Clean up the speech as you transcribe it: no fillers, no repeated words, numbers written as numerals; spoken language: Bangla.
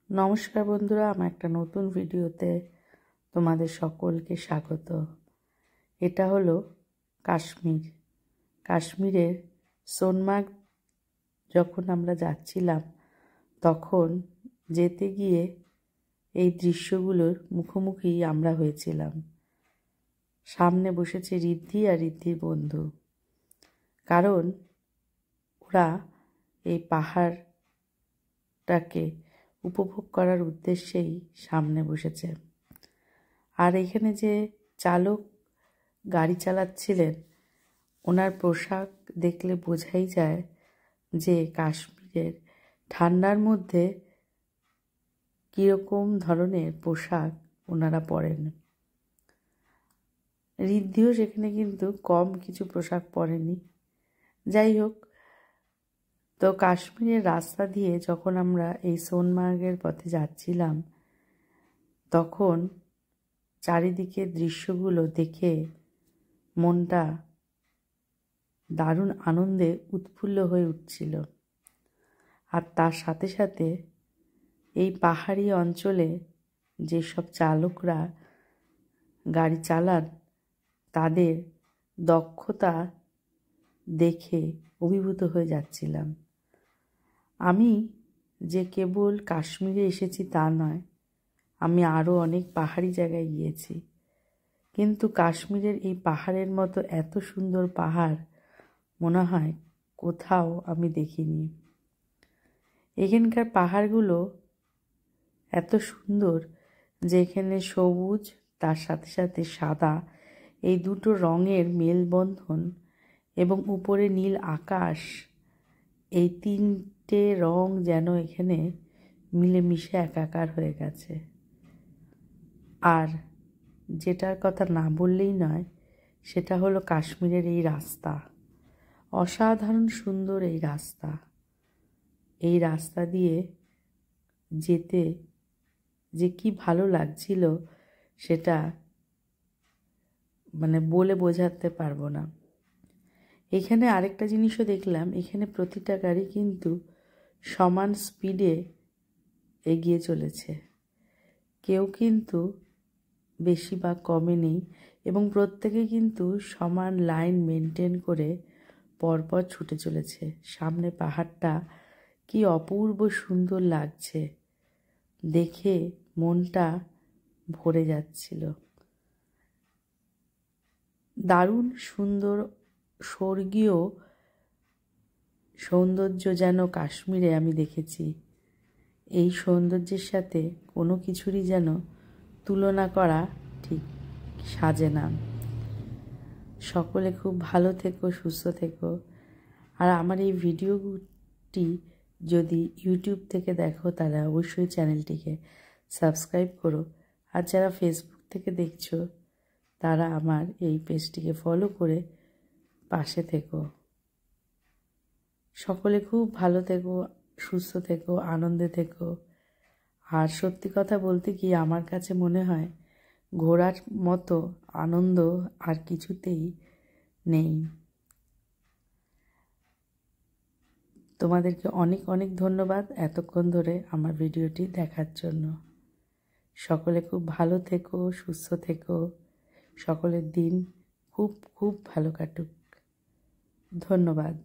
নমস্কার বন্ধুরা, আমার একটা নতুন ভিডিওতে তোমাদের সকলকে স্বাগত। এটা হলো কাশ্মীর। কাশ্মীরের সোনমার্গ যখন আমরা যাচ্ছিলাম তখন যেতে গিয়ে এই দৃশ্যগুলোর মুখোমুখি আমরা হয়েছিলাম। সামনে বসেছে ঋদ্ধি আর ঋদ্ধির বন্ধু, কারণ ওরা এই পাহাড়টাকে উপভোগ করার উদ্দেশ্যেই সামনে বসেছে। আর এখানে যে চালক গাড়ি চালাচ্ছিলেন, ওনার পোশাক দেখলে বোঝাই যায় যে কাশ্মীরের ঠান্ডার মধ্যে কীরকম ধরনের পোশাক ওনারা পরেন। ঋদ্ধিও সেখানে কিন্তু কম কিছু পোশাক পরেনি। যাই হোক, তো কাশ্মীরের রাস্তা দিয়ে যখন আমরা এই সোনমার্গের পথে যাচ্ছিলাম তখন চারিদিকে দৃশ্যগুলো দেখে মনটা দারুণ আনন্দে উৎফুল্ল হয়ে উঠছিল। আর তার সাথে সাথে এই পাহাড়ি অঞ্চলে যেসব চালকরা গাড়ি চালান তাদের দক্ষতা দেখে অভিভূত হয়ে যাচ্ছিলাম। আমি যে কেবল কাশ্মীরে এসেছি তা নয়, আমি আরও অনেক পাহাড়ি জায়গায় গিয়েছি, কিন্তু কাশ্মীরের এই পাহাড়ের মতো এত সুন্দর পাহাড় মনে হয় কোথাও আমি দেখিনি। এখানকার পাহাড়গুলো এত সুন্দর যে এখানে সবুজ তার সাথে সাথে সাদা এই দুটো রঙের মেলবন্ধন এবং উপরে নীল আকাশ, এই তিনটে রং যেন এখানে মিলেমিশে একাকার হয়ে গেছে। আর যেটার কথা না বললেই নয়, সেটা হলো কাশ্মীরের এই রাস্তা। অসাধারণ সুন্দর এই রাস্তা। এই রাস্তা দিয়ে যেতে যে কি ভালো লাগছিল সেটা বলে বোঝাতে পারবো না। এখানে আরেকটা জিনিসও দেখলাম, এখানে প্রতিটা গাড়ি কিন্তু সমান স্পিডে এগিয়ে চলেছে, কেউ কিন্তু বেশি বা কমে নেই, এবং প্রত্যেকে কিন্তু সমান লাইন মেনটেন করে পরপর ছুটে চলেছে। সামনে পাহাড়টা কি অপূর্ব সুন্দর লাগছে, দেখে মনটা ভরে যাচ্ছিল। দারুণ সুন্দর স্বর্গীয় সৌন্দর্য যেন কাশ্মীরে আমি দেখেছি। এই সৌন্দর্যের সাথে কোনো কিছুরই যেন তুলনা করা ঠিক সাজে না। সকলে খুব ভালো থেকো, সুস্থ থেকো। আর আমার এই ভিডিওটি যদি ইউটিউব থেকে দেখো তাহলে অবশ্যই চ্যানেলটিকে সাবস্ক্রাইব করো। আর যারা ফেসবুক থেকে দেখছো তারা আমার এই পেজটিকে ফলো করে পাশে থেকো। সকলে খুব ভালো থেকো, সুস্থ থেকো, আনন্দে থেকো। আর সত্যি কথা বলতে কি, আমার কাছে মনে হয় ঘোরার মতো আনন্দ আর কিছুতেই নেই। তোমাদেরকে অনেক অনেক ধন্যবাদ এতক্ষণ ধরে আমার ভিডিওটি দেখার জন্য। সকলে খুব ভালো থেকো, সুস্থ থেকো। সকলের দিন খুব খুব ভালো কাটুক। ধন্যবাদ।